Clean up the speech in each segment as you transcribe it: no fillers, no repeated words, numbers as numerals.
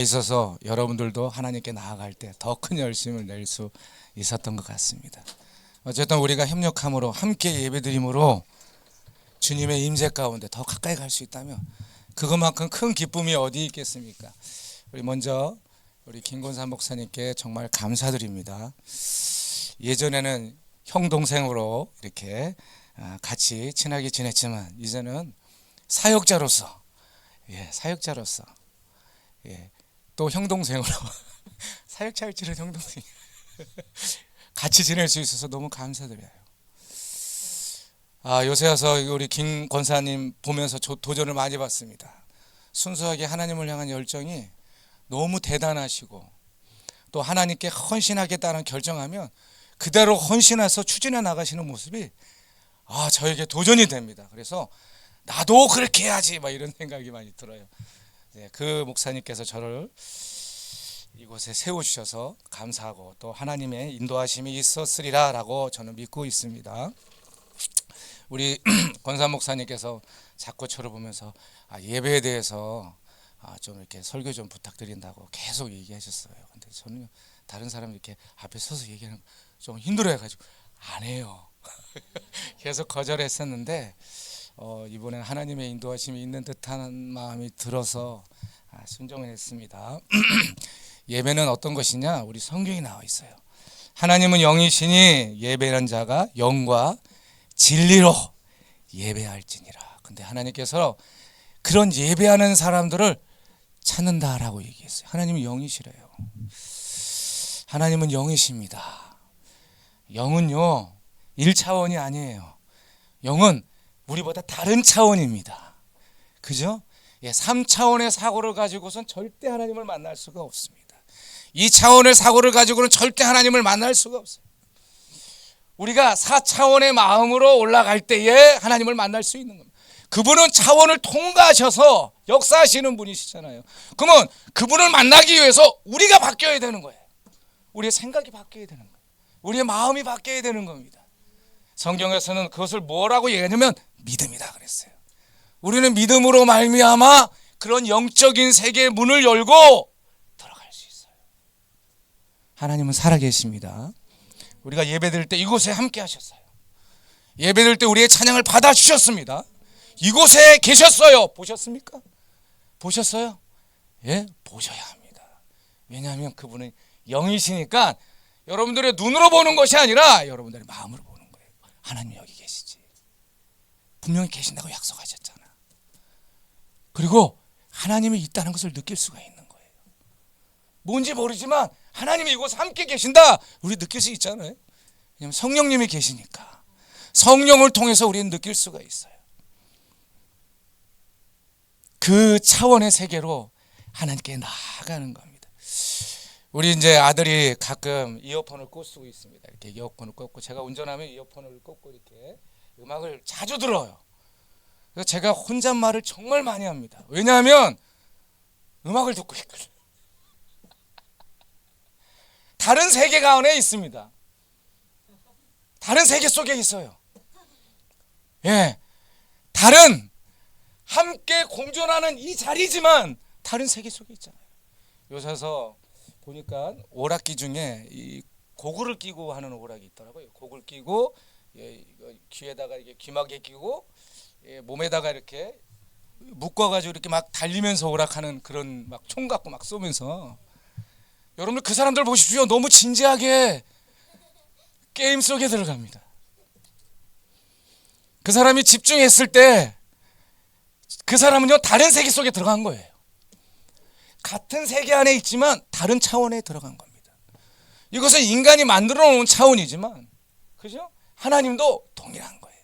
있어서 여러분들도 하나님께 나아갈 때 더 큰 열심을 낼 수 있었던 것 같습니다. 어쨌든 우리가 협력함으로 함께 예배드림으로 주님의 임재 가운데 더 가까이 갈 수 있다면 그것만큼 큰 기쁨이 어디 있겠습니까? 우리 먼저 우리 김권산 목사님께 정말 감사드립니다. 예전에는 형 동생으로 이렇게 같이 친하게 지냈지만 이제는 사역자로서 사역자로서 또 형 동생으로 사역자일지는 형 동생 같이 지낼 수 있어서 너무 감사드려요. 요새 와서 우리 김 권사님 보면서 도전을 많이 받습니다. 순수하게 하나님을 향한 열정이 너무 대단하시고 또 하나님께 헌신하겠다는 결정하면 그대로 헌신해서 추진해 나가시는 모습이 저에게 도전이 됩니다. 그래서 나도 그렇게 해야지 막 이런 생각이 많이 들어요. 그 목사님께서 저를 이곳에 세우셔서 감사하고 또 하나님의 인도하심이 있었으리라 라고 저는 믿고 있습니다. 우리 권사 목사님께서 자꾸 저를 보면서 예배에 대해서 좀 이렇게 설교 좀 부탁드린다고 계속 얘기하셨어요. 근데 저는 다른 사람 이렇게 앞에 서서 얘기하는 거 좀 힘들어해가지고 안 해요. 계속 거절했었는데 이번엔 하나님의 인도하심이 있는 듯한 마음이 들어서 순종을 했습니다. 예배는 어떤 것이냐? 우리 성경에 나와 있어요. 하나님은 영이시니 예배하는 자가 영과 진리로 예배할지니라. 근데 하나님께서 그런 예배하는 사람들을 찾는다라고 얘기했어요. 하나님은 영이시래요. 하나님은 영이십니다. 영은요 1차원이 아니에요. 영은 우리보다 다른 차원입니다. 그죠? 3차원의 사고를 가지고선 절대 하나님을 만날 수가 없습니다. 2차원의 사고를 가지고는 절대 하나님을 만날 수가 없어요. 우리가 4차원의 마음으로 올라갈 때에 하나님을 만날 수 있는 겁니다. 그분은 차원을 통과하셔서 역사하시는 분이시잖아요. 그러면 그분을 만나기 위해서 우리가 바뀌어야 되는 거예요. 우리의 생각이 바뀌어야 되는 거예요. 우리의 마음이 바뀌어야 되는 겁니다. 성경에서는 그것을 뭐라고 얘기하냐면 믿음이다 그랬어요. 우리는 믿음으로 말미암아 그런 영적인 세계의 문을 열고 들어갈 수 있어요. 하나님은 살아계십니다. 우리가 예배드릴 때 이곳에 함께 하셨어요. 예배드릴 때 우리의 찬양을 받아주셨습니다. 이곳에 계셨어요. 보셨습니까? 보셨어요? 보셔야 합니다. 왜냐하면 그분은 영이시니까 여러분들의 눈으로 보는 것이 아니라 여러분들의 마음으로 보는 거예요. 하나님 여기 계시지. 분명히 계신다고 약속하셨잖아. 그리고 하나님이 있다는 것을 느낄 수가 있는 거예요. 뭔지 모르지만 하나님이 이곳에 함께 계신다 우리 느낄 수 있잖아요. 왜냐하면 성령님이 계시니까 성령을 통해서 우리는 느낄 수가 있어요. 그 차원의 세계로 하나님께 나아가는 겁니다. 우리 이제 아들이 가끔 이어폰을 쓰고 있습니다. 이렇게 이어폰을 꽂고 제가 운전하면 이어폰을 꽂고 이렇게 음악을 자주 들어요. 그래서 제가 혼잣말을 정말 많이 합니다. 왜냐하면 음악을 듣고 있거든요. 다른 세계가 안에 있습니다. 다른 세계 속에 있어요. 다른 함께 공존하는 이 자리지만 다른 세계 속에 있잖아요. 요새서 보니까 오락기 중에 이 고글을 끼고 하는 오락이 있더라고요. 고글 끼고 귀에다가 이게 귀마개 끼고 몸에다가 이렇게 묶어가지고 이렇게 막 달리면서 오락하는 그런 막 총 갖고 막 쏘면서 여러분들 그 사람들 보십시오. 너무 진지하게 게임 속에 들어갑니다. 그 사람이 집중했을 때 그 사람은요 다른 세계 속에 들어간 거예요. 같은 세계 안에 있지만 다른 차원에 들어간 겁니다. 이것은 인간이 만들어 놓은 차원이지만 그죠? 하나님도 동일한 거예요.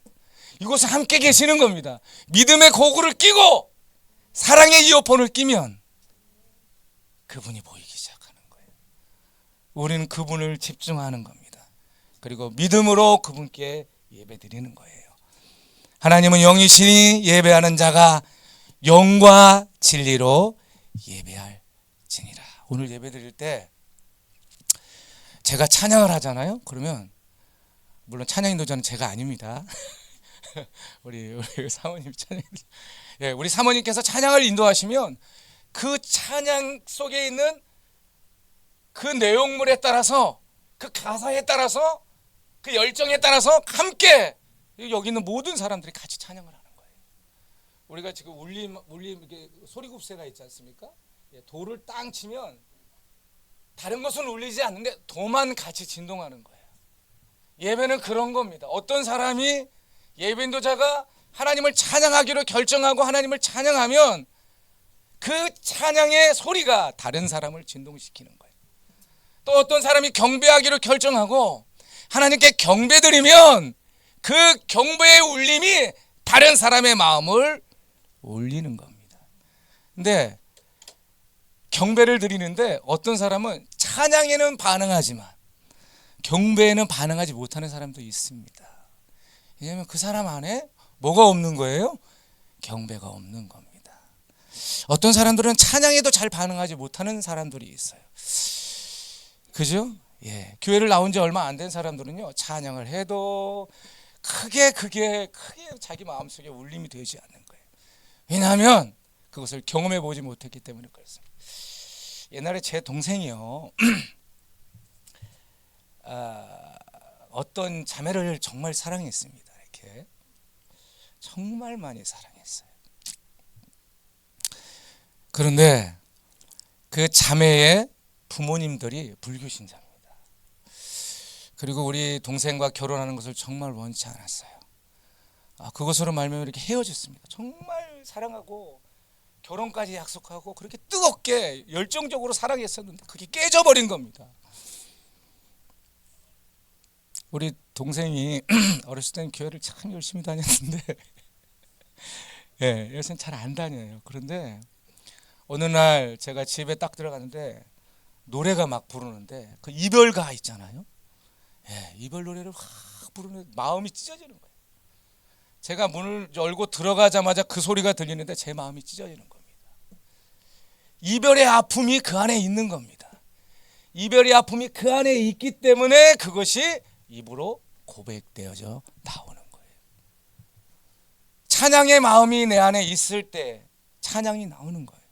이곳에 함께 계시는 겁니다. 믿음의 고글을 끼고 사랑의 이어폰을 끼면 그분이 보이기 시작하는 거예요. 우리는 그분을 집중하는 겁니다. 그리고 믿음으로 그분께 예배드리는 거예요. 하나님은 영이시니 예배하는 자가 영과 진리로 예배할지니라. 오늘 예배드릴 때 제가 찬양을 하잖아요. 그러면 물론 찬양 인도자는 제가 아닙니다. 우리 사모님 찬양, 우리 사모님께서 찬양을 인도하시면 그 찬양 속에 있는 그 내용물에 따라서, 그 가사에 따라서, 그 열정에 따라서 함께 여기 있는 모든 사람들이 같이 찬양을 하는 거예요. 우리가 지금 울림 이게 소리굽새가 있지 않습니까? 돌을 땅 치면 다른 것은 울리지 않는데 도만 같이 진동하는 거예요. 예배는 그런 겁니다. 어떤 사람이 예배 인도자가 하나님을 찬양하기로 결정하고 하나님을 찬양하면 그 찬양의 소리가 다른 사람을 진동시키는 거예요. 또 어떤 사람이 경배하기로 결정하고 하나님께 경배드리면 그 경배의 울림이 다른 사람의 마음을 울리는 겁니다. 근데 경배를 드리는데 어떤 사람은 찬양에는 반응하지만 경배에는 반응하지 못하는 사람도 있습니다. 왜냐하면 그 사람 안에 뭐가 없는 거예요? 경배가 없는 겁니다. 어떤 사람들은 찬양에도 잘 반응하지 못하는 사람들이 있어요. 그죠? 예, 교회를 나온 지 얼마 안 된 사람들은요, 찬양을 해도 크게 자기 마음속에 울림이 되지 않는 거예요. 왜냐하면 그것을 경험해 보지 못했기 때문에 그렇습니다. 옛날에 제 동생이요, 어떤 자매를 정말 사랑했습니다. 이렇게 정말 많이 사랑했어요. 그런데 그 자매의 부모님들이 불교 신자입니다. 그리고 우리 동생과 결혼하는 것을 정말 원치 않았어요. 그것으로 말미암아 이렇게 헤어졌습니다. 정말 사랑하고 결혼까지 약속하고 그렇게 뜨겁게 열정적으로 사랑했었는데 그게 깨져버린 겁니다. 우리 동생이 어렸을 때는 교회를 참 열심히 다녔는데 예, 요새는 잘 안 다녀요. 그런데 어느 날 제가 집에 딱 들어가는데 노래가 막 부르는데 그 이별가 있잖아요. 예, 이별 노래를 확 부르는 마음이 찢어지는 거예요. 제가 문을 열고 들어가자마자 그 소리가 들리는데 제 마음이 찢어지는 겁니다. 이별의 아픔이 그 안에 있는 겁니다. 이별의 아픔이 그 안에 있기 때문에 그것이 입으로 고백되어져 나오는 거예요. 찬양의 마음이 내 안에 있을 때 찬양이 나오는 거예요.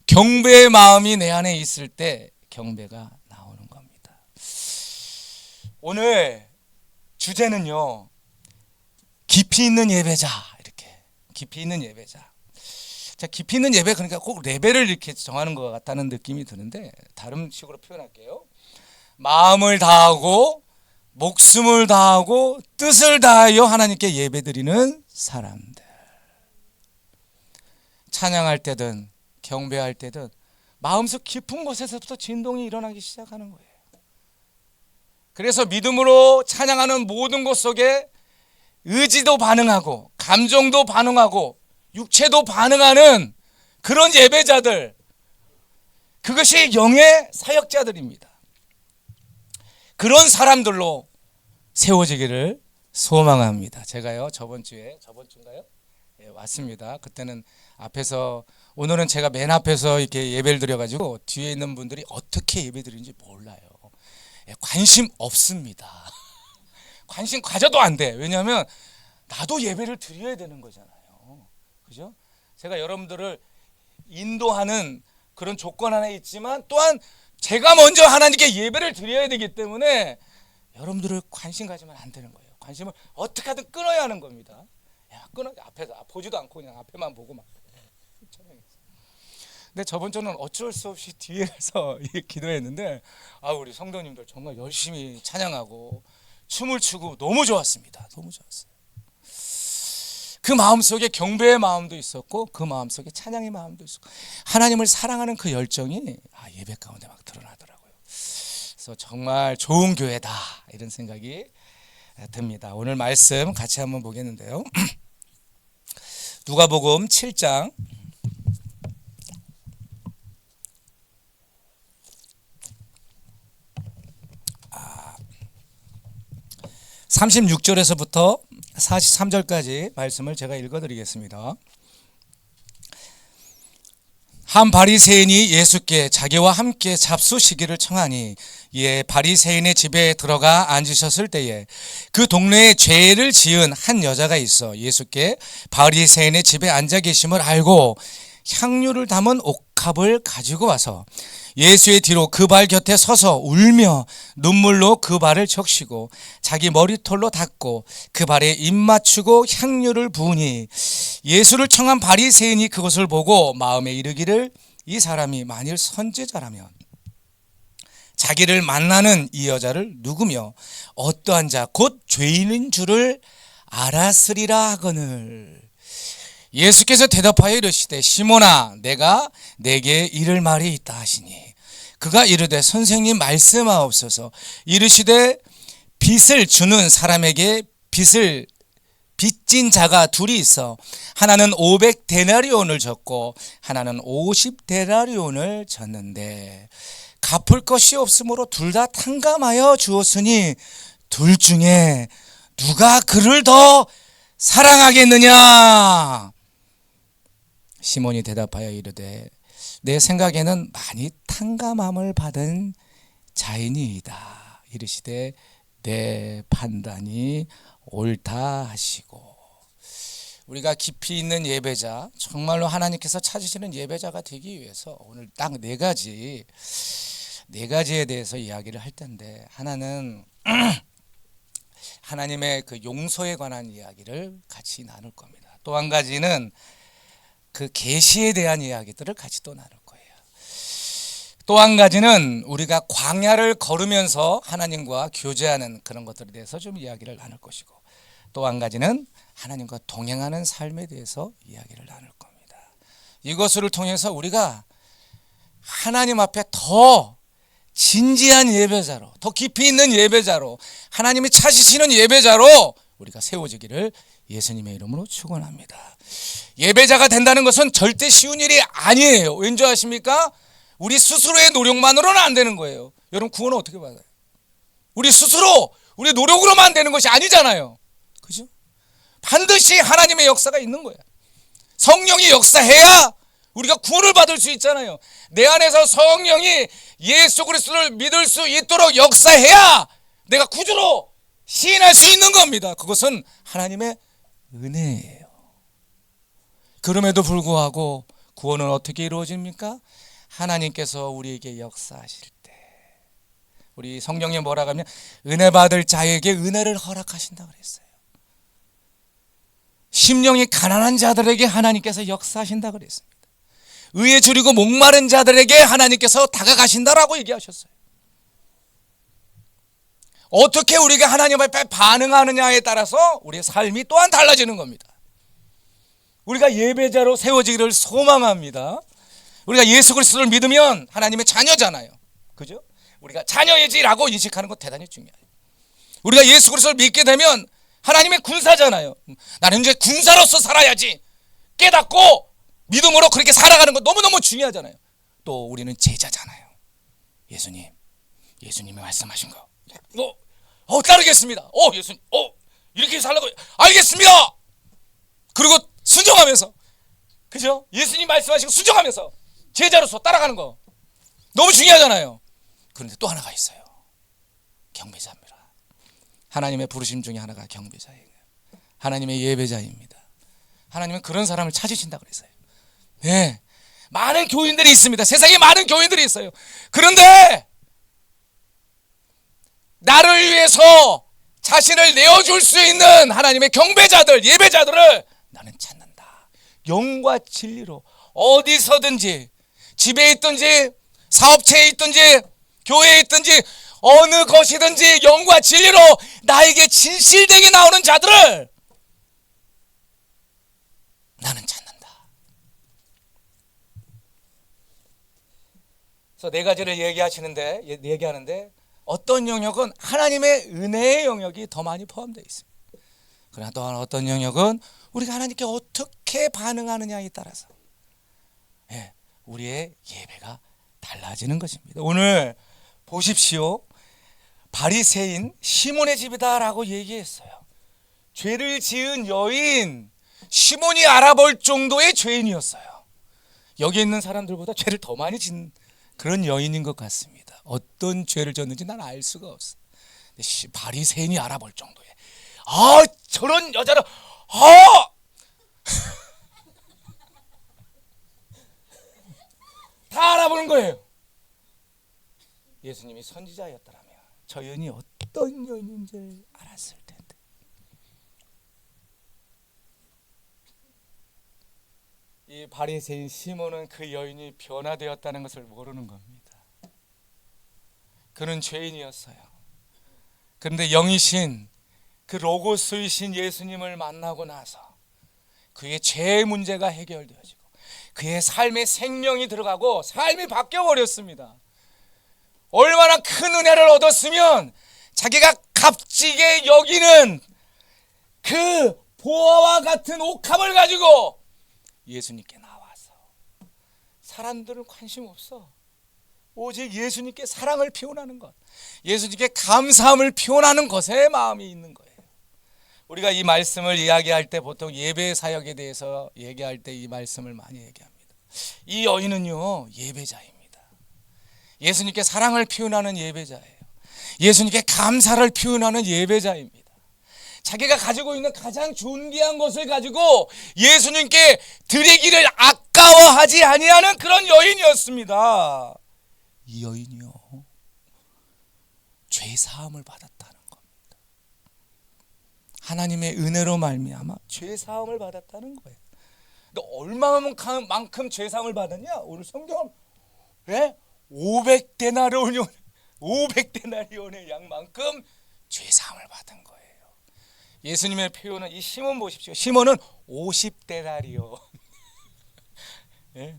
경배의 마음이 내 안에 있을 때 경배가 나오는 겁니다. 오늘 주제는요, 깊이 있는 예배자. 이렇게 깊이 있는 예배자. 자, 깊이 있는 예배, 그러니까 꼭 레벨을 이렇게 정하는 것 같다는 느낌이 드는데 다른 식으로 표현할게요. 마음을 다하고 목숨을 다하고 뜻을 다하여 하나님께 예배드리는 사람들. 찬양할 때든 경배할 때든 마음속 깊은 곳에서부터 진동이 일어나기 시작하는 거예요. 그래서 믿음으로 찬양하는 모든 것 속에 의지도 반응하고 감정도 반응하고 육체도 반응하는 그런 예배자들, 그것이 영의 사역자들입니다. 그런 사람들로 세워지기를 소망합니다. 제가요 저번 주인가요? 예, 왔습니다. 그때는 앞에서, 오늘은 제가 맨 앞에서 이렇게 예배를 드려가지고 뒤에 있는 분들이 어떻게 예배 드리는지 몰라요. 예, 관심 없습니다. 관심 가져도 안 돼. 왜냐하면 나도 예배를 드려야 되는 거잖아요. 그죠? 제가 여러분들을 인도하는 그런 조건 하나 있지만 또한 제가 먼저 하나님께 예배를 드려야 되기 때문에 여러분들을 관심 가지면 안 되는 거예요. 관심을 어떻게 하든 끊어야 하는 겁니다. 야, 앞에서 보지도 않고 그냥 앞에만 보고 막. 근데 저번 주는 어쩔 수 없이 뒤에서 기도했는데 우리 성도님들 정말 열심히 찬양하고 춤을 추고 너무 좋았습니다. 너무 좋았어요. 그 마음속에 경배의 마음도 있었고 그 마음속에 찬양의 마음도 있었고 하나님을 사랑하는 그 열정이 예배 가운데 막 드러나더라고요. 그래서 정말 좋은 교회다 이런 생각이 듭니다. 오늘 말씀 같이 한번 보겠는데요. 누가복음 7장 36절에서부터 43절까지 말씀을 제가 읽어드리겠습니다. 한 바리새인이 예수께 자기와 함께 잡수시기를 청하니 이에 바리새인의 집에 들어가 앉으셨을 때에 그 동네에 죄를 지은 한 여자가 있어 예수께 바리새인의 집에 앉아 계심을 알고 향유를 담은 복합을 가지고 와서 예수의 뒤로 그 발 곁에 서서 울며 눈물로 그 발을 적시고 자기 머리털로 닦고 그 발에 입 맞추고 향유를 부으니 예수를 청한 바리새인이 그것을 보고 마음에 이르기를 이 사람이 만일 선지자라면 자기를 만나는 이 여자를 누구며 어떠한 자 곧 죄인인 줄을 알았으리라 하거늘. 예수께서 대답하여 이르시되 시몬아 내가 내게 이를 말이 있다 하시니 그가 이르되 선생님 말씀하옵소서. 이르시되 빚을 주는 사람에게 빚진 자가 둘이 있어 하나는 500데나리온을 졌고 하나는 50데나리온을 졌는데 갚을 것이 없으므로 둘 다 탕감하여 주었으니 둘 중에 누가 그를 더 사랑하겠느냐? 시몬이 대답하여 이르되 내 생각에는 많이 탕감함을 받은 자이니이다. 이르시되 내 판단이 옳다 하시고. 우리가 깊이 있는 예배자, 정말로 하나님께서 찾으시는 예배자가 되기 위해서 오늘 딱 네 가지에 대해서 이야기를 할 텐데, 하나는 하나님의 그 용서에 관한 이야기를 같이 나눌 겁니다. 또 한 가지는 그 계시에 대한 이야기들을 같이 또 나눌 거예요. 또 한 가지는 우리가 광야를 걸으면서 하나님과 교제하는 그런 것들에 대해서 좀 이야기를 나눌 것이고, 또 한 가지는 하나님과 동행하는 삶에 대해서 이야기를 나눌 겁니다. 이것을 통해서 우리가 하나님 앞에 더 진지한 예배자로, 더 깊이 있는 예배자로, 하나님이 찾으시는 예배자로 우리가 세워지기를 예수님의 이름으로 축원합니다. 예배자가 된다는 것은 절대 쉬운 일이 아니에요. 왠지 아십니까? 우리 스스로의 노력만으로는 안 되는 거예요. 여러분 구원은 어떻게 받아요? 우리 스스로 우리 노력으로만 되는 것이 아니잖아요. 그죠? 반드시 하나님의 역사가 있는 거예요. 성령이 역사해야 우리가 구원을 받을 수 있잖아요. 내 안에서 성령이 예수 그리스도를 믿을 수 있도록 역사해야 내가 구주로 시인할 수 있는 겁니다. 그것은 하나님의 은혜예요. 그럼에도 불구하고 구원은 어떻게 이루어집니까? 하나님께서 우리에게 역사하실 때, 우리 성경에 뭐라고 하면 은혜 받을 자에게 은혜를 허락하신다고 그랬어요. 심령이 가난한 자들에게 하나님께서 역사하신다고 그랬습니다. 의에 줄이고 목마른 자들에게 하나님께서 다가가신다라고 얘기하셨어요. 어떻게 우리가 하나님 앞에 반응하느냐에 따라서 우리의 삶이 또한 달라지는 겁니다. 우리가 예배자로 세워지기를 소망합니다. 우리가 예수 그리스도를 믿으면 하나님의 자녀잖아요. 그죠? 우리가 자녀이지라고 인식하는 것 대단히 중요해요. 우리가 예수 그리스도를 믿게 되면 하나님의 군사잖아요. 나는 이제 군사로서 살아야지 깨닫고 믿음으로 그렇게 살아가는 것 너무너무 중요하잖아요. 또 우리는 제자잖아요. 예수님이 말씀하신 거 따르겠습니다. 예수님 이렇게 살라고 알겠습니다. 그리고 순종하면서, 그죠? 예수님 말씀하시고 순종하면서 제자로서 따라가는 거 너무 중요하잖아요. 그런데 또 하나가 있어요. 경배자입니다. 하나님의 부르심 중에 하나가 경배자예요. 하나님의 예배자입니다. 하나님은 그런 사람을 찾으신다고 그랬어요. 네, 많은 교인들이 있습니다. 세상에 많은 교인들이 있어요. 그런데 나를 위해서 자신을 내어줄 수 있는 하나님의 경배자들, 예배자들을 나는 찾는다. 영과 진리로 어디서든지, 집에 있든지 사업체에 있든지 교회에 있든지 어느 것이든지 영과 진리로 나에게 진실되게 나오는 자들을 나는 찾는다. 그래서 네 가지를 얘기하는데 어떤 영역은 하나님의 은혜의 영역이 더 많이 포함되어 있습니다. 그러나 또한 어떤 영역은 우리가 하나님께 어떻게 반응하느냐에 따라서 우리의 예배가 달라지는 것입니다. 오늘 보십시오. 바리새인 시몬의 집이다라고 얘기했어요. 죄를 지은 여인 시몬이 알아볼 정도의 죄인이었어요. 여기 있는 사람들보다 죄를 더 많이 지은 그런 여인인 것 같습니다. 어떤 죄를 졌는지 난 알 수가 없어. 바리새인이 알아볼 정도의 저런 여자를 다 알아보는 거예요. 예수님이 선지자였더라면 저 여인이 어떤 여인인지 알았을 텐데. 이 바리새인 시몬은 그 여인이 변화되었다는 것을 모르는 겁니다. 그는 죄인이었어요. 그런데 영이신 그 로고스이신 예수님을 만나고 나서 그의 죄 문제가 해결되어지고 그의 삶에 생명이 들어가고 삶이 바뀌어버렸습니다. 얼마나 큰 은혜를 얻었으면 자기가 값지게 여기는 그 보화와 같은 옥합을 가지고 예수님께 나와서, 사람들은 관심 없어. 오직 예수님께 사랑을 표현하는 것, 예수님께 감사함을 표현하는 것에 마음이 있는 거예요. 우리가 이 말씀을 이야기할 때 보통 예배 사역에 대해서 얘기할 때 이 말씀을 많이 얘기합니다. 이 여인은요, 예배자입니다. 예수님께 사랑을 표현하는 예배자예요. 예수님께 감사를 표현하는 예배자입니다. 자기가 가지고 있는 가장 존귀한 것을 가지고 예수님께 드리기를 아까워하지 아니하는 그런 여인이었습니다. 이 여인이요, 죄 사함을 받았다는 겁니다. 하나님의 은혜로 말미암아 죄 사함을 받았다는 거예요. 너 얼마만큼 죄 사함을 받았냐? 오늘 성경은 왜? 500데나리온의 양만큼 죄 사함을 받은 거예요. 예수님의 표현은, 이 시몬 보십시오. 시몬은 50데나리온. 예?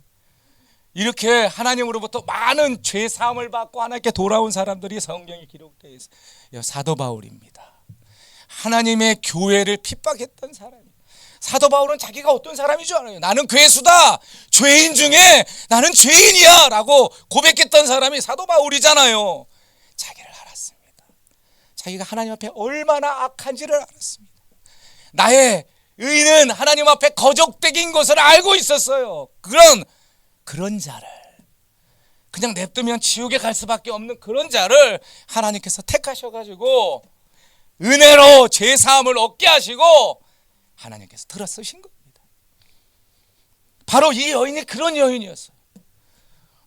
이렇게 하나님으로부터 많은 죄 사함을 받고 하나님께 돌아온 사람들이 성경에 기록되어 있어요. 사도 바울입니다. 하나님의 교회를 핍박했던 사람이에요. 사도 바울은 자기가 어떤 사람인 줄 알아요. 나는 괴수다, 죄인 중에 나는 죄인이야 라고 고백했던 사람이 사도 바울이잖아요. 자기를 알았습니다. 자기가 하나님 앞에 얼마나 악한지를 알았습니다. 나의 의는 하나님 앞에 거적대기인 것을 알고 있었어요. 그런 자를, 그냥 냅두면 지옥에 갈 수밖에 없는 그런 자를 하나님께서 택하셔가지고 은혜로 죄사함을 얻게 하시고 하나님께서 들어 쓰신 겁니다. 바로 이 여인이 그런 여인이었어요.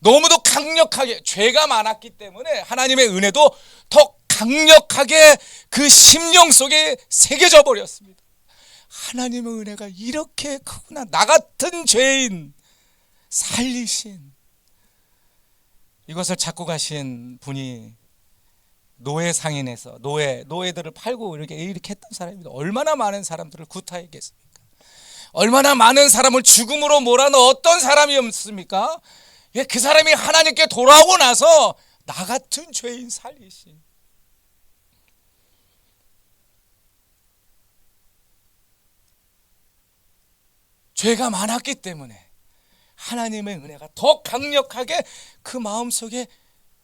너무도 강력하게 죄가 많았기 때문에 하나님의 은혜도 더 강력하게 그 심령 속에 새겨져 버렸습니다. 하나님의 은혜가 이렇게 크구나. 나 같은 죄인 살리신, 이것을 찾고 가신 분이 노예 상인에서 노예들을 팔고 이렇게 했던 사람입니다. 얼마나 많은 사람들을 구타했겠습니까? 얼마나 많은 사람을 죽음으로 몰아넣었던 사람이었습니까? 예, 그 사람이 하나님께 돌아오고 나서 나 같은 죄인 살리신, 죄가 많았기 때문에 하나님의 은혜가 더 강력하게 그 마음속에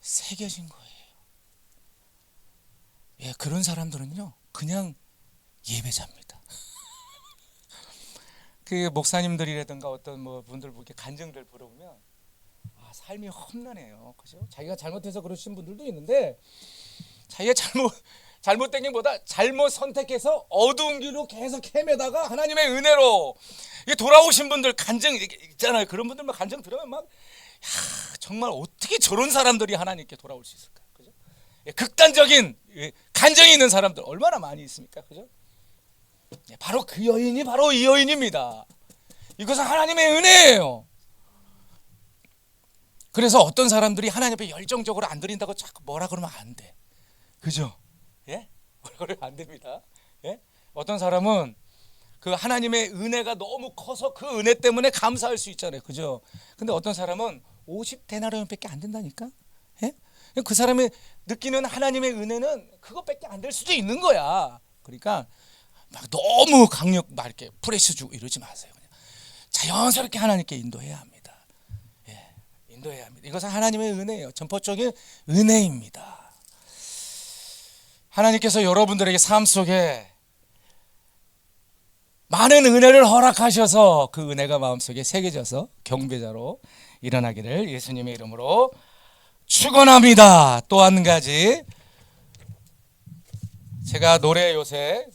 새겨진 거예요. 예, 그런 사람들은요, 그냥 예배자입니다. 그 목사님들이라든가 어떤 분들 이렇게 간증들 들어보면 삶이 험난해요. 그죠? 자기가 잘못해서 그러신 분들도 있는데, 자기가 잘못된 게 보다 잘못 선택해서 어두운 길로 계속 헤매다가 하나님의 은혜로 돌아오신 분들 간증 있잖아요. 그런 분들만 간증 들으면 막, 정말 어떻게 저런 사람들이 하나님께 돌아올 수 있을까? 그죠? 극단적인 간증이 있는 사람들 얼마나 많이 있습니까? 그죠? 바로 그 여인이 바로 이 여인입니다. 이것은 하나님의 은혜예요. 그래서 어떤 사람들이 하나님 앞에 열정적으로 안 드린다고 자꾸 뭐라 그러면 안 돼. 그죠? 예? 뭐라 그러면 안 됩니다. 예? 어떤 사람은 그 하나님의 은혜가 너무 커서 그 은혜 때문에 감사할 수 있잖아요. 그죠? 근데 어떤 사람은 50데나리온밖에 안 된다니까? 예? 그 사람이 느끼는 하나님의 은혜는 그것밖에 안 될 수도 있는 거야. 그러니까 막 너무 막 이렇게 프레셔 주고 이러지 마세요. 그냥 자연스럽게 하나님께 인도해야 합니다. 예, 인도해야 합니다. 이것은 하나님의 은혜예요. 전폭적인 은혜입니다. 하나님께서 여러분들에게 삶 속에 많은 은혜를 허락하셔서 그 은혜가 마음속에 새겨져서 경배자로 일어나기를 예수님의 이름으로 축원합니다. 또 한 가지, 제가 노래 요새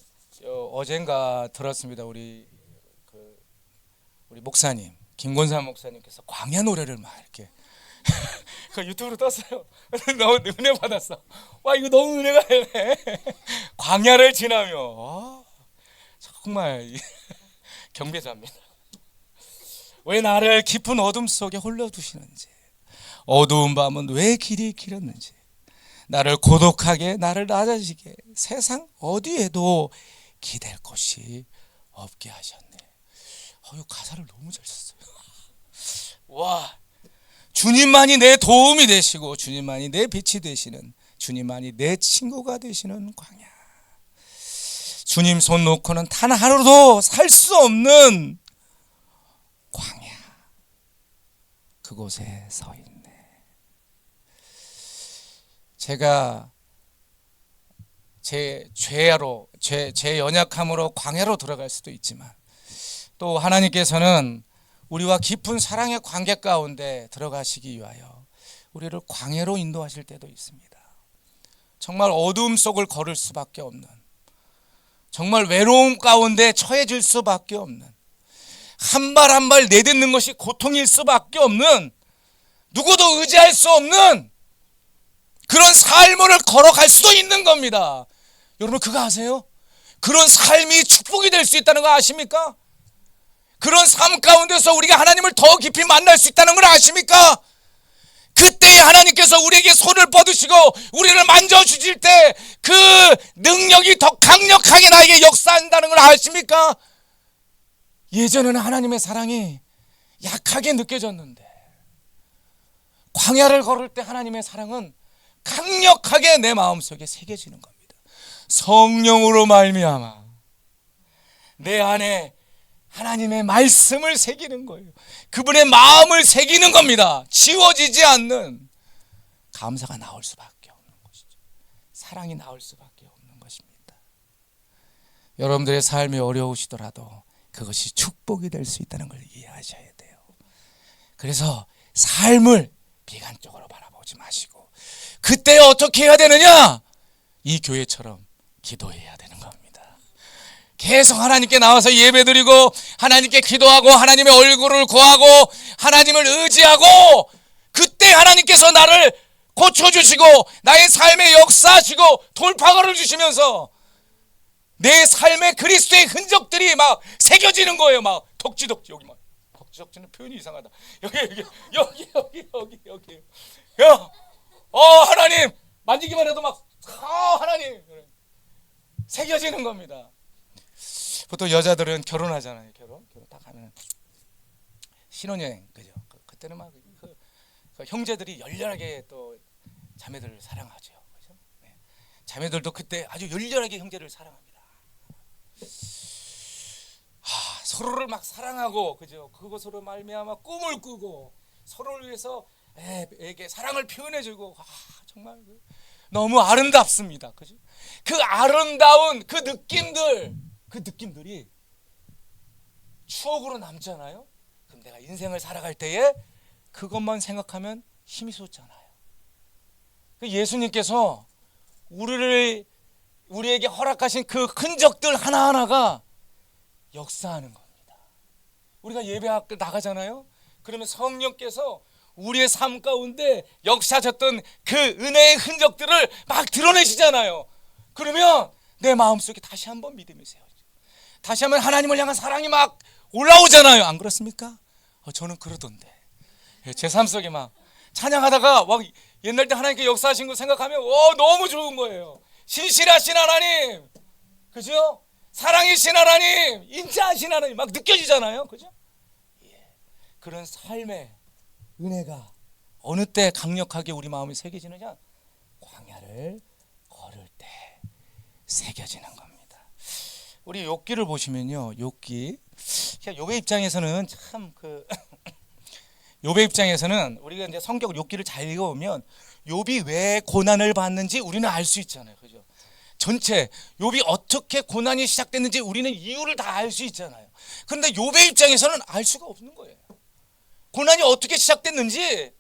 어젠가 들었습니다. 우리 목사님 김권삼 목사님께서 광야 노래를 막 이렇게 그 유튜브로 떴어요. 너무 은혜 받았어. 와, 이거 너무 은혜가 되네. 광야를 지나며 정말 경배자입니다. 왜 나를 깊은 어둠 속에 홀려 두시는지, 어두운 밤은 왜 길이 길었는지, 나를 고독하게, 나를 낮아지게 세상 어디에도 기댈 곳이 없게 하셨네. 이 가사를 너무 잘 썼어요. 와, 주님만이 내 도움이 되시고, 주님만이 내 빛이 되시는, 주님만이 내 친구가 되시는 광야. 주님 손 놓고는 단 하루도 살 수 없는 광야. 그곳에 서 있네. 제가 제 죄로, 제 연약함으로 광야로 들어갈 수도 있지만, 또 하나님께서는 우리와 깊은 사랑의 관계 가운데 들어가시기 위하여 우리를 광야로 인도하실 때도 있습니다. 정말 어두움 속을 걸을 수밖에 없는, 정말 외로움 가운데 처해질 수밖에 없는, 한 발 한 발 내딛는 것이 고통일 수밖에 없는, 누구도 의지할 수 없는 그런 삶을 걸어갈 수도 있는 겁니다. 여러분, 그거 아세요? 그런 삶이 축복이 될 수 있다는 거 아십니까? 그런 삶 가운데서 우리가 하나님을 더 깊이 만날 수 있다는 걸 아십니까? 그때 하나님께서 우리에게 손을 뻗으시고 우리를 만져주실 때 그 능력이 더 강력하게 나에게 역사한다는 걸 아십니까? 예전에는 하나님의 사랑이 약하게 느껴졌는데, 광야를 걸을 때 하나님의 사랑은 강력하게 내 마음속에 새겨지는 겁니다. 성령으로 말미암아 내 안에 하나님의 말씀을 새기는 거예요. 그분의 마음을 새기는 겁니다. 지워지지 않는 감사가 나올 수밖에 없는 것이죠. 사랑이 나올 수밖에 없는 것입니다. 여러분들의 삶이 어려우시더라도 그것이 축복이 될 수 있다는 걸 이해하셔야 돼요. 그래서 삶을 비관적으로 바라보지 마시고, 그때 어떻게 해야 되느냐? 이 교회처럼 기도해야 되는 겁니다. 계속 하나님께 나와서 예배드리고, 하나님께 기도하고, 하나님의 얼굴을 구하고, 하나님을 의지하고, 그때 하나님께서 나를 고쳐주시고 나의 삶에 역사하시고 돌파구를 주시면서 내 삶에 그리스도의 흔적들이 막 새겨지는 거예요. 막 덕지덕지. 여기 막 덕지덕지는 표현이 이상하다. 여기 야, 하나님 만지기만 해도 막 하나님 새겨지는 겁니다. 보통 여자들은 결혼하잖아요. 결혼 딱 하면 신혼여행, 그죠? 그때는 막 그 형제들이 열렬하게 또 자매들을 사랑하죠. 그죠? 네. 자매들도 그때 아주 열렬하게 형제를 사랑합니다. 서로를 막 사랑하고, 그죠? 그것으로 말미암아 꿈을 꾸고 서로를 위해서 에게 사랑을 표현해주고, 정말 너무 아름답습니다. 그죠? 그 아름다운 그 느낌들이 추억으로 남잖아요. 그럼 내가 인생을 살아갈 때에 그것만 생각하면 힘이 솟잖아요. 예수님께서 우리에게 허락하신 그 흔적들 하나하나가 역사하는 겁니다. 우리가 예배 나가잖아요. 그러면 성령께서 우리의 삶 가운데 역사하셨던 그 은혜의 흔적들을 막 드러내시잖아요. 그러면 내 마음속에 다시 한번 믿음이 세워져. 다시 한번 하나님을 향한 사랑이 막 올라오잖아요. 안 그렇습니까? 저는 그러던데. 제 삶 속에 막 찬양하다가 막 옛날 때 하나님께 역사하신 거 생각하면 너무 좋은 거예요. 신실하신 하나님, 그죠? 사랑이신 하나님, 인자하신 하나님 막 느껴지잖아요. 그죠? 그런 삶의 은혜가 어느 때 강력하게 우리 마음에 새겨지느냐? 광야를 걸을 때 새겨지는 겁니다. 우리 욥기를 보시면요, 욥기 입장에서는 참 욥의 입장에서는 우리가 이제 성경 욥기를 잘 읽어보면 욥이 왜 고난을 받는지 우리는 알 수 있잖아요. 그죠? 전체 욥이 어떻게 고난이 시작됐는지 우리는 이유를 다 알 수 있잖아요. 그런데 욥의 입장에서는 알 수가 없는 거예요. 고난이 어떻게 시작됐는지,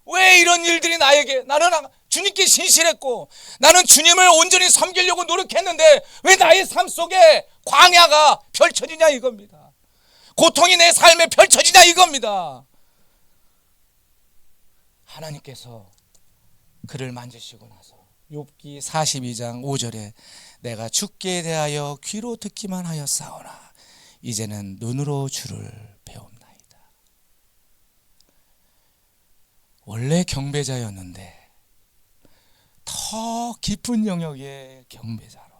왜 이런 일들이 나에게, 나는 주님께 신실했고 나는 주님을 온전히 섬기려고 노력했는데 왜 나의 삶 속에 광야가 펼쳐지냐 이겁니다. 고통이 내 삶에 펼쳐지냐 이겁니다. 하나님께서 그를 만지시고 나서 욥기 42장 5절에 내가 주께 대하여 귀로 듣기만 하였사오나 이제는 눈으로 주를 배웁나이다. 원래 경배자였는데 더 깊은 영역의 경배자로,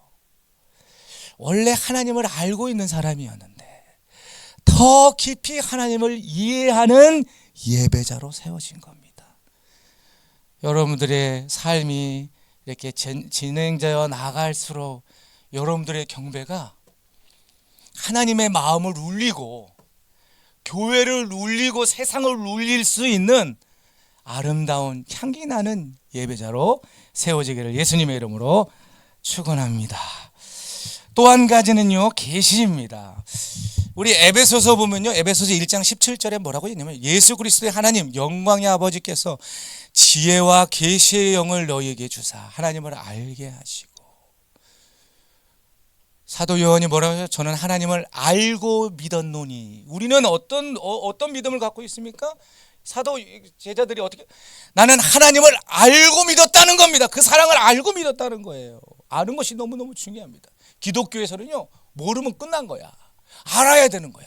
원래 하나님을 알고 있는 사람이었는데 더 깊이 하나님을 이해하는 예배자로 세워진 겁니다. 여러분들의 삶이 이렇게 진행되어 나갈수록 여러분들의 경배가 하나님의 마음을 울리고 교회를 울리고 세상을 울릴 수 있는 아름다운 향기 나는 예배자로 세워지기를 예수님의 이름으로 축원합니다. 또 한 가지는요, 계시입니다. 우리 에베소서 보면요, 에베소서 1장 17절에 뭐라고 했냐면 예수 그리스도의 하나님 영광의 아버지께서 지혜와 계시의 영을 너희에게 주사 하나님을 알게 하시고, 사도 요한이 뭐라고 해요? 저는 하나님을 알고 믿었노니. 우리는 어떤 믿음을 갖고 있습니까? 사도 제자들이 어떻게, 나는 하나님을 알고 믿었다는 겁니다. 그 사랑을 알고 믿었다는 거예요. 아는 것이 너무너무 중요합니다. 기독교에서는요, 모르면 끝난 거야. 알아야 되는 거야.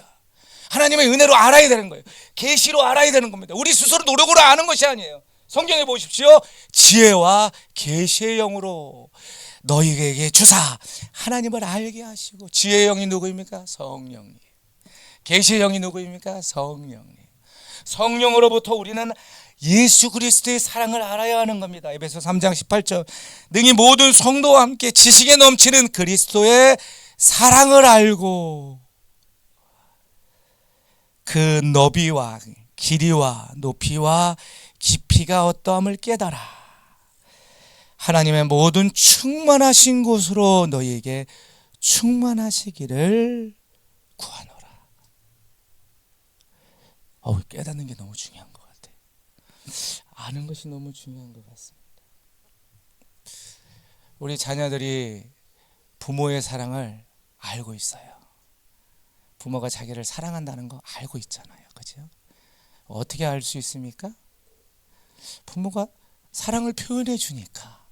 하나님의 은혜로 알아야 되는 거예요. 계시로 알아야 되는 겁니다. 우리 스스로 노력으로 아는 것이 아니에요. 성경에 보십시오. 지혜와 계시의 영으로 너희에게 주사 하나님을 알게 하시고. 지혜의 영이 누구입니까? 성령님. 계시의 영이 누구입니까? 성령님. 성령으로부터 우리는 예수 그리스도의 사랑을 알아야 하는 겁니다. 에베소 3장 18절 능히 모든 성도와 함께 지식에 넘치는 그리스도의 사랑을 알고 그 너비와 길이와 높이와 깊이가 어떠함을 깨달아 하나님의 모든 충만하신 곳으로 너희에게 충만하시기를 구하노라. 깨닫는 게 너무 중요한 것 같아요. 아는 것이 너무 중요한 것 같습니다. 우리 자녀들이 부모의 사랑을 알고 있어요. 부모가 자기를 사랑한다는 거 알고 있잖아요. 그죠? 어떻게 알 수 있습니까? 부모가 사랑을 표현해 주니까.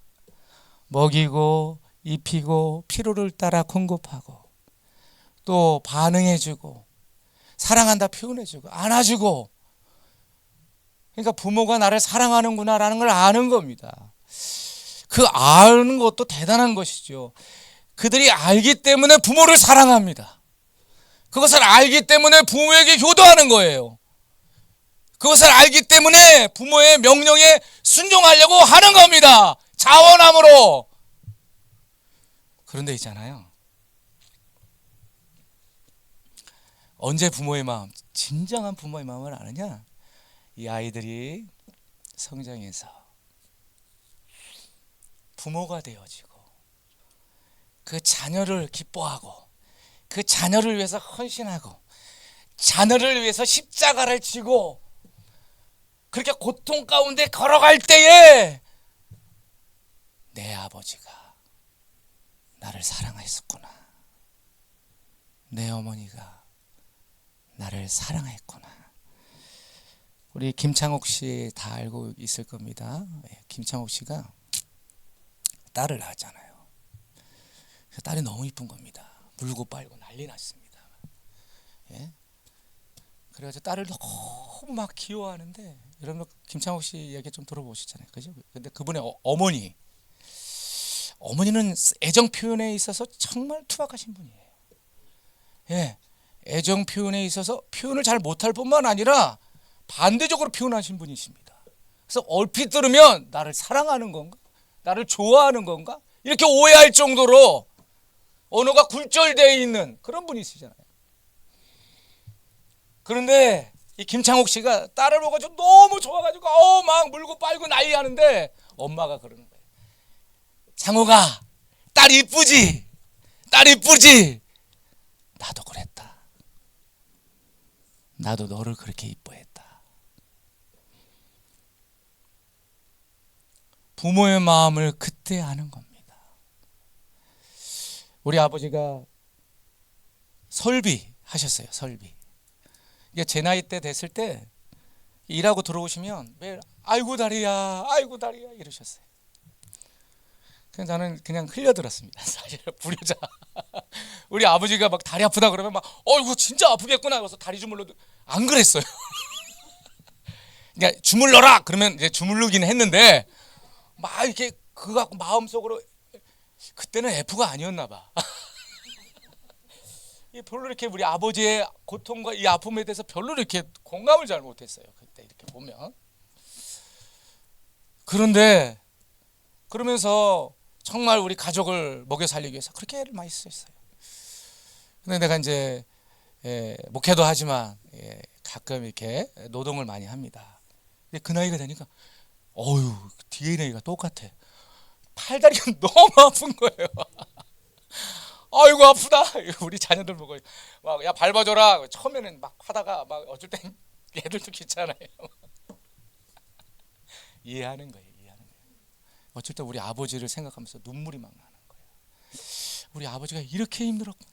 먹이고 입히고 필요를 따라 공급하고 또 반응해 주고 사랑한다 표현해 주고 안아주고. 그러니까 부모가 나를 사랑하는구나라는 걸 아는 겁니다. 그 아는 것도 대단한 것이죠. 그들이 알기 때문에 부모를 사랑합니다. 그것을 알기 때문에 부모에게 효도하는 거예요. 그것을 알기 때문에 부모의 명령에 순종하려고 하는 겁니다. 자원함으로. 그런데 있잖아요, 언제 부모의 마음, 진정한 부모의 마음을 아느냐? 이 아이들이 성장해서 부모가 되어지고 그 자녀를 기뻐하고 그 자녀를 위해서 헌신하고 자녀를 위해서 십자가를 지고 그렇게 고통 가운데 걸어갈 때에 내 아버지가 나를 사랑했었구나. 내 어머니가 나를 사랑했구나. 우리 김창옥 씨 다 알고 있을 겁니다. 김창옥 씨가 딸을 낳았잖아요. 딸이 너무 이쁜 겁니다. 물고 빨고 난리 났습니다. 예? 그래가지고 딸을 너무 막 귀여워하는데, 여러분 김창옥 씨 얘기 좀 들어보시잖아요. 그죠? 근데 그분의 어머니는 애정 표현에 있어서 정말 투박하신 분이에요. 예, 애정 표현에 있어서 표현을 잘 못할 뿐만 아니라 반대적으로 표현하신 분이십니다. 그래서 얼핏 들으면 나를 사랑하는 건가? 나를 좋아하는 건가? 이렇게 오해할 정도로 언어가 굴절되어 있는 그런 분이시잖아요. 그런데 이 김창옥 씨가 딸을 보고 너무 좋아가지고 막 물고 빨고 난리 하는데 엄마가 그러는 거예요. 창옥아, 딸 이쁘지? 딸 이쁘지? 나도 그랬다. 나도 너를 그렇게 이뻐했다. 부모의 마음을 그때 아는 겁니다. 우리 아버지가 설비 하셨어요. 설비. 이게 제 나이 때 됐을 때 일하고 들어오시면 매일 아이고 다리야, 아이고 다리야 이러셨어요. 그래서 나는 그냥 흘려들었습니다. 사실 부려자. 우리 아버지가 막 다리 아프다 그러면 막 이거 진짜 아프겠구나 그래서 다리 주물러도 안 그랬어요. 그러니까 주물러라 그러면 이제 주물르긴 했는데 막 이렇게 그거 갖고 마음속으로 그때는 F가 아니었나 봐. 별로 이렇게 우리 아버지의 고통과 이 아픔에 대해서 별로 이렇게 공감을 잘 못했어요. 그때 이렇게 보면. 그런데 그러면서 정말 우리 가족을 먹여 살리기 위해서 그렇게 애를 많이 썼어요. 근데 내가 이제 목회도 하지만 가끔 이렇게 노동을 많이 합니다. 근데 그 나이가 되니까 DNA가 똑같아. 팔다리가 너무 아픈 거예요. 아이고 아프다. 우리 자녀들 보고 막 야 밟아줘라. 처음에는 막 하다가 막 어쩔 땐 애들도 귀찮아요. 이해하는 거예요. 어쩔 때 우리 아버지를 생각하면서 눈물이 막 나는 거예요. 우리 아버지가 이렇게 힘들었구나.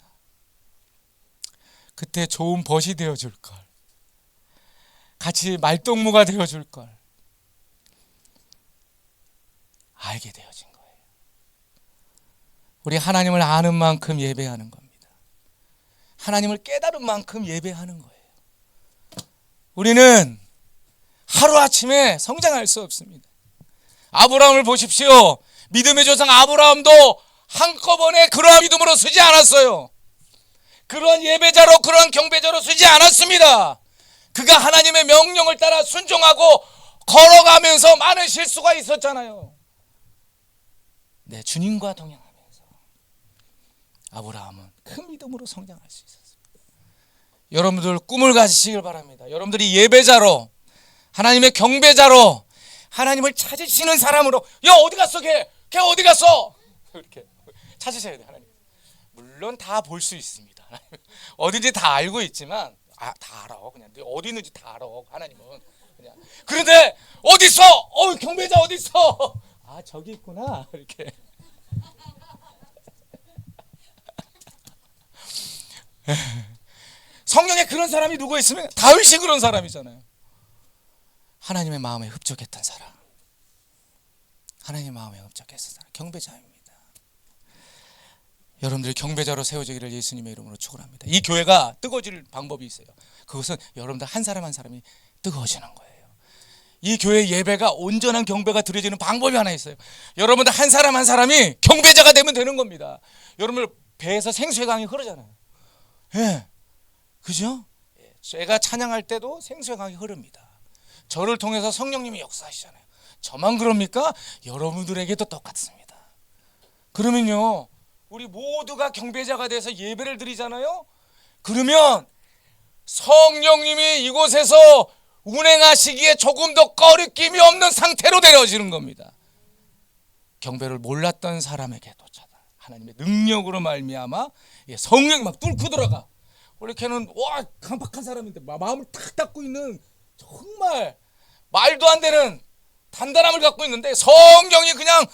그때 좋은 벗이 되어줄 걸. 같이 말동무가 되어줄 걸. 알게 되어진 거예요. 우리 하나님을 아는 만큼 예배하는 겁니다. 하나님을 깨달은 만큼 예배하는 거예요. 우리는 하루아침에 성장할 수 없습니다. 아브라함을 보십시오. 믿음의 조상 아브라함도 한꺼번에 그러한 믿음으로 서지 않았어요. 그러한 예배자로 그러한 경배자로 서지 않았습니다. 그가 하나님의 명령을 따라 순종하고 걸어가면서 많은 실수가 있었잖아요. 네, 주님과 동행하면서 아브라함은 큰 믿음으로 성장할 수 있었습니다. 여러분들 꿈을 가지시길 바랍니다. 여러분들이 예배자로 하나님의 경배자로 하나님을 찾으시는 사람으로 야 어디 갔어 걔 어디 갔어 이렇게 찾으셔야 돼요. 하나님 물론 다 볼 수 있습니다. 어딘지 다 알고 있지만 다 알아. 그냥 어디 있는지 다 알아. 하나님은 그냥 그런데 어디 있어? 경배자 어디 있어? 저기 있구나 이렇게. 성경에 그런 사람이 누구 있으면 다윗이 그런 사람이잖아요. 하나님의 마음에 흡족했던 사람. 하나님의 마음에 흡족했던 사람. 경배자입니다. 여러분들이 경배자로 세워지기를 예수님의 이름으로 축원합니다. 이 교회가 뜨거워질 방법이 있어요. 그것은 여러분들 한 사람 한 사람이 뜨거워지는 거예요. 이 교회 예배가 온전한 경배가 드려지는 방법이 하나 있어요. 여러분들 한 사람 한 사람이 경배자가 되면 되는 겁니다. 여러분들 배에서 생수의 강이 흐르잖아요. 예, 그죠? 제가 찬양할 때도 생수의 강이 흐릅니다. 저를 통해서 성령님이 역사하시잖아요. 저만 그럽니까? 여러분들에게도 똑같습니다. 그러면요 우리 모두가 경배자가 돼서 예배를 드리잖아요. 그러면 성령님이 이곳에서 운행하시기에 조금 더 꺼리낌이 없는 상태로 되어지는 겁니다. 경배를 몰랐던 사람에게도 하나님의 능력으로 말미암아 성령이 막 뚫고 들어가. 원래 걔는 강박한 사람인데 마음을 탁 닫고 있는 정말 말도 안 되는 단단함을 갖고 있는데 성령이 그냥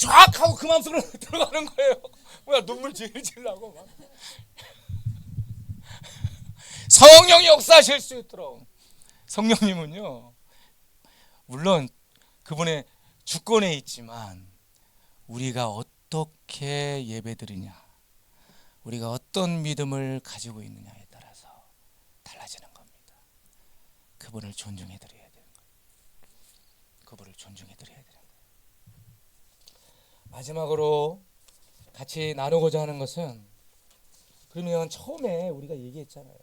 쫙 하고 그 마음속으로 들어가는 거예요. 뭐야 눈물 질질 나고 막. 성령이 역사하실 수 있도록. 성령님은요 물론 그분의 주권에 있지만 우리가 어떻게 예배드리냐, 우리가 어떤 믿음을 가지고 있느냐에 따라서 달라지는 겁니다. 그분을 존중해 드려야 되는 거예요. 그분을 존중해 드려야 되는 거예요. 마지막으로 같이 나누고자 하는 것은, 그러면 처음에 우리가 얘기했잖아요.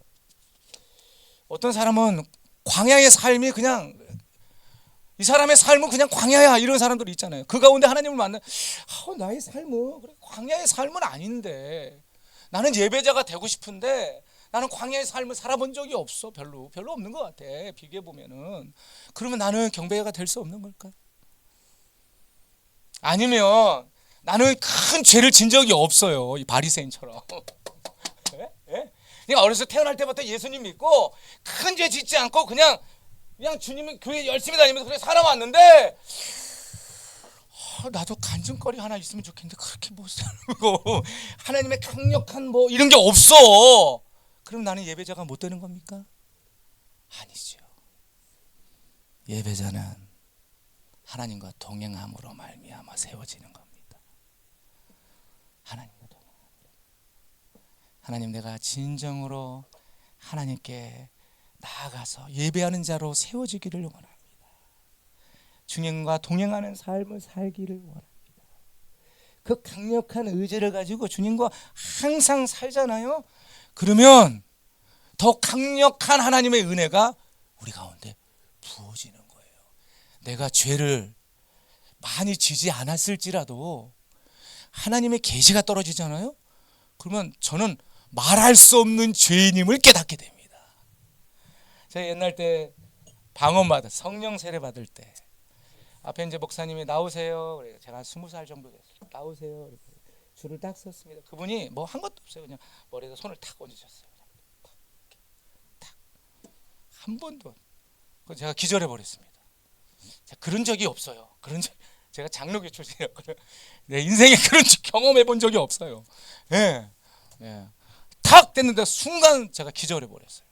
어떤 사람은 광야의 삶이 그냥, 이 사람의 삶은 그냥 광야야, 이런 사람들이 있잖아요. 그 가운데 하나님을 만나, 나의 삶은 그래, 광야의 삶은 아닌데, 나는 예배자가 되고 싶은데 나는 광야의 삶을 살아본 적이 없어. 별로 없는 것 같아. 비교해 보면은. 그러면 나는 경배자가 될 수 없는 걸까? 아니면 나는 큰 죄를 진 적이 없어요. 이 바리새인처럼. 그러니까 어렸을 때 태어날 때부터 예수님 믿고 큰 죄 짓지 않고 그냥 주님은 교회 열심히 다니면서 그렇게 살아왔는데, 나도 간증거리 하나 있으면 좋겠는데 그렇게 못 살고 하나님의 강력한 이런 게 없어. 그럼 나는 예배자가 못 되는 겁니까? 아니죠. 예배자는 하나님과 동행함으로 말미암아 세워지는 겁니다. 하나님과 동행함으로. 하나님, 내가 진정으로 하나님께 나아가서 예배하는 자로 세워지기를 원합니다. 주님과 동행하는 삶을 살기를 원합니다. 그 강력한 의지를 가지고 주님과 항상 살잖아요. 그러면 더 강력한 하나님의 은혜가 우리 가운데 부어지는 거예요. 내가 죄를 많이 지지 않았을지라도 하나님의 계시가 떨어지잖아요. 그러면 저는 말할 수 없는 죄인임을 깨닫게 됩니다. 제가 옛날 때 방언받아 성령 세례 받을 때 앞에 이제 목사님이 나오세요. 제가 한 20살 정도 됐어요. 나오세요. 이렇게 줄을 딱 섰습니다. 그분이 뭐 한 것도 없어요. 그냥 머리에다 손을 탁 얹으셨어요. 탁. 한 번도. 제가 기절해 버렸습니다. 그런 적이 없어요. 제가 장로교 출신이에요. 내 인생에 그런 경험해 본 적이 없어요. 예. 예. 탁 됐는데 순간 제가 기절해 버렸어요.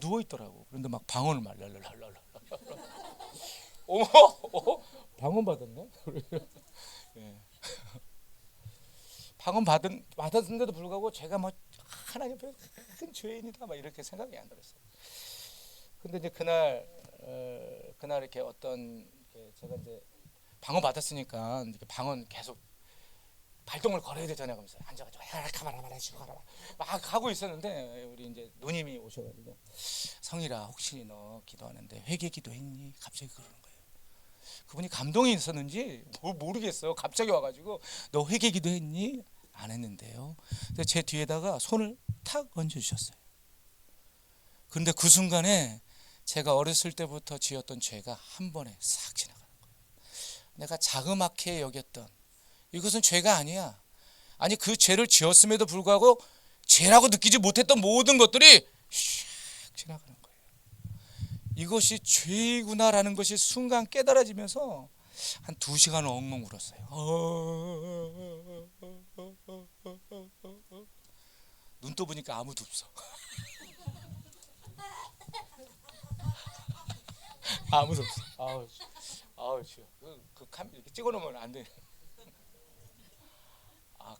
누워 있더라고. 그런데 막 방언을 막 랄랄랄랄랄. 어머, 방언 받았네. 예. 방언 받았는데도 불구하고 제가 뭐 하나님 앞에 큰 죄인이다 막 이렇게 생각이 안 들었어요. 근데 이제 그날 이렇게 어떤 제가 이제 방언 받았으니까 이렇게 방언 계속 발동을 걸어야 되잖아요. 그러면서 앉아가지고 가만히 막 하고 있었는데 우리 이제 누님이 오셔가지고 성일아, 혹시 너 기도하는데 회개 기도했니? 갑자기 그러는 거예요. 그분이 감동이 있었는지 모르겠어요. 갑자기 와가지고 너 회개 기도했니? 안 했는데요. 제 뒤에다가 손을 탁 얹어주셨어요. 그런데 그 순간에 제가 어렸을 때부터 지었던 죄가 한 번에 싹 지나가는 거예요. 내가 자그맣게 여겼던 이것은 죄가 아니야. 아니 그 죄를 지었음에도 불구하고 죄라고 느끼지 못했던 모든 것들이 샥 지나가는 거예요. 이것이 죄이구나라는 것이 순간 깨달아지면서 한 2시간 엉엉 울었어요. 눈 떠보니까 아무도 없어. 아무도 없어. 아우 주여. 그 카메라 이렇게 찍어놓으면 안 돼.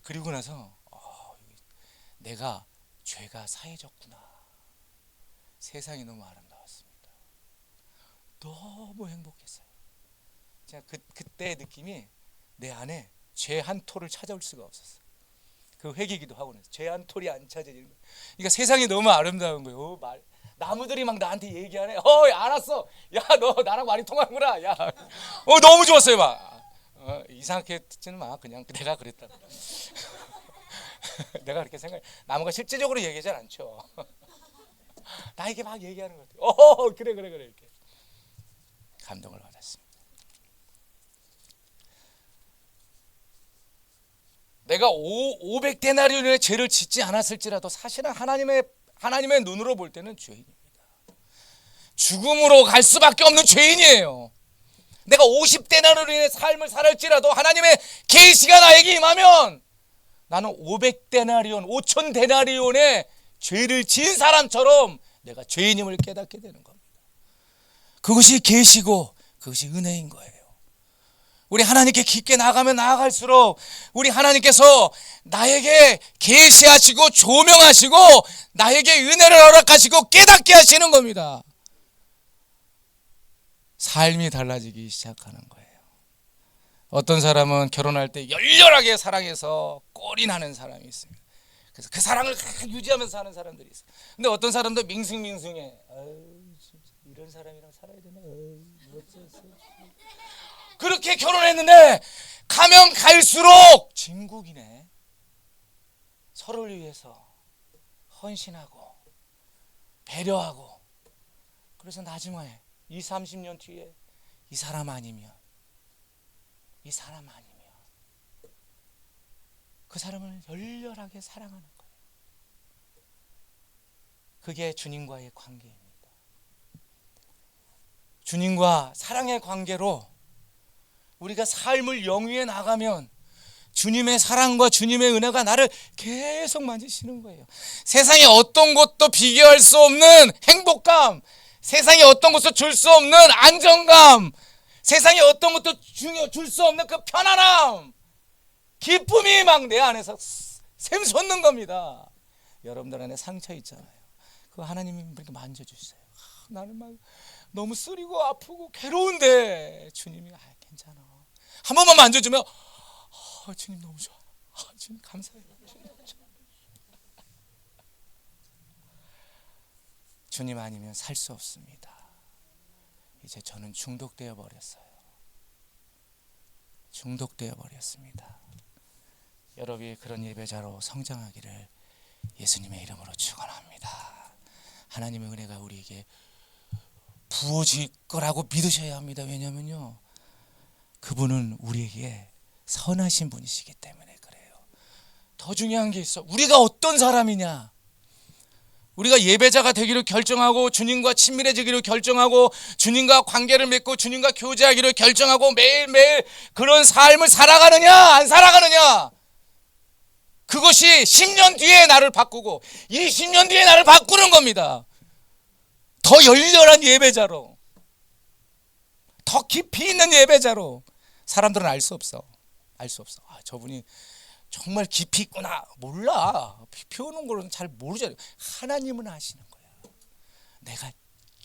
그리고 나서 내가 죄가 사해졌구나. 세상이 너무 아름다웠습니다. 너무 행복했어요. 제가 그때의 느낌이 내 안에 죄 한 톨을 찾아올 수가 없었어요. 그 회개기도 하고 나서 죄 한 톨이 안 찾아지는 거예요. 그러니까 세상이 너무 아름다운 거예요. 나무들이 막 나한테 얘기하네. 알았어. 야, 너 나랑 많이 통하는구나. 야, 너무 좋았어요. 막 이상하게 듣지는 마. 그냥 내가 그랬다. 내가 그렇게 생각해. 나무가 실제적으로 얘기하지 않죠. 나에게 막 얘기하는 것 같아요. 그래 이렇게 감동을 받았습니다. 내가 500데나리온의 죄를 짓지 않았을지라도 사실은 하나님의 눈으로 볼 때는 죄인입니다. 죽음으로 갈 수밖에 없는 죄인이에요. 내가 50데나리온의 삶을 살았지라도 하나님의 계시가 나에게 임하면 나는 500데나리온, 5000데나리온의 죄를 지은 사람처럼 내가 죄인임을 깨닫게 되는 겁니다. 그것이 계시고 그것이 은혜인 거예요. 우리 하나님께 깊게 나아가면 나아갈수록 우리 하나님께서 나에게 계시하시고 조명하시고 나에게 은혜를 허락하시고 깨닫게 하시는 겁니다. 삶이 달라지기 시작하는 거예요. 어떤 사람은 결혼할 때 열렬하게 사랑해서 꼴이 나는 사람이 있습니다. 그래서 그 사랑을 유지하면서 사는 사람들이 있어요. 근데 어떤 사람도 밍숭밍숭해. 진짜 이런 사람이랑 살아야 되나? 그렇게 결혼했는데 가면 갈수록 진국이네. 서로를 위해서 헌신하고 배려하고. 그래서 나중에 20-30년 뒤에 이 사람 아니면 그 사람을 열렬하게 사랑하는 거예요. 그게 주님과의 관계입니다. 주님과 사랑의 관계로 우리가 삶을 영위해 나가면 주님의 사랑과 주님의 은혜가 나를 계속 만지시는 거예요. 세상에 어떤 것도 비교할 수 없는 행복감, 세상에 어떤 것도 줄 수 없는 안정감, 세상에 어떤 것도 줄 수 없는 그 편안함, 기쁨이 막 내 안에서 샘솟는 겁니다. 여러분들 안에 상처 있잖아요. 그 하나님이 이렇게 만져주세요. 나는 막 너무 쓰리고 아프고 괴로운데 주님이 괜찮아. 한 번만 만져주면 주님 너무 좋아. 주님 감사해요. 주님 아니면 살 수 없습니다. 이제 저는 중독되어 버렸어요. 중독되어 버렸습니다. 여러분이 그런 예배자로 성장하기를 예수님의 이름으로 축원합니다. 하나님의 은혜가 우리에게 부어질 거라고 믿으셔야 합니다. 왜냐면요, 그분은 우리에게 선하신 분이시기 때문에 그래요. 더 중요한 게 있어. 우리가 어떤 사람이냐, 우리가 예배자가 되기로 결정하고 주님과 친밀해지기로 결정하고 주님과 관계를 맺고 주님과 교제하기로 결정하고 매일매일 그런 삶을 살아가느냐 안 살아가느냐, 그것이 10년 뒤에 나를 바꾸고 20년 뒤에 나를 바꾸는 겁니다. 더 열렬한 예배자로, 더 깊이 있는 예배자로. 사람들은 알 수 없어. 알 수 없어. 저분이 정말 깊이 있구나. 몰라. 표현한 거는 잘 모르잖아요. 하나님은 아시는 거야. 내가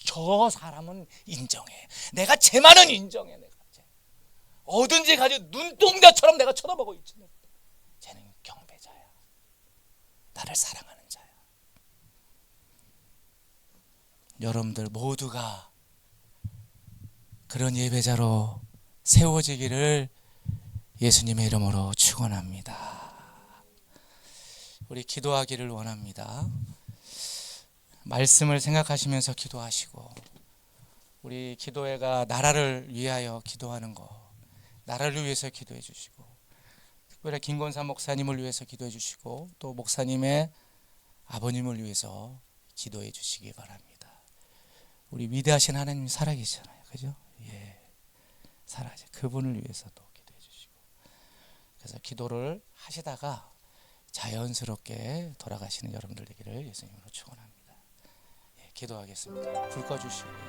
저 사람은 인정해. 내가 쟤만은 인정해. 내가 어든지 가지고 눈동자처럼 내가 쳐다보고 있지. 쟤는 경배자야. 나를 사랑하는 자야. 여러분들 모두가 그런 예배자로 세워지기를 예수님의 이름으로 축원합니다. 우리 기도하기를 원합니다. 말씀을 생각하시면서 기도하시고, 우리 기도회가 나라를 위하여 기도하는 거, 나라를 위해서 기도해 주시고, 특별히 김건사 목사님을 위해서 기도해 주시고, 또 목사님의 아버님을 위해서 기도해 주시기 바랍니다. 우리 위대하신 하나님 살아계시잖아요. 그죠? 예. 살아계시. 그분을 위해서도 기도해 주시고. 그래서 기도를 하시다가 자연스럽게 돌아가시는 여러분들 되기를 예수님으로 축원합니다. 예, 기도하겠습니다. 불 꺼 주시고요.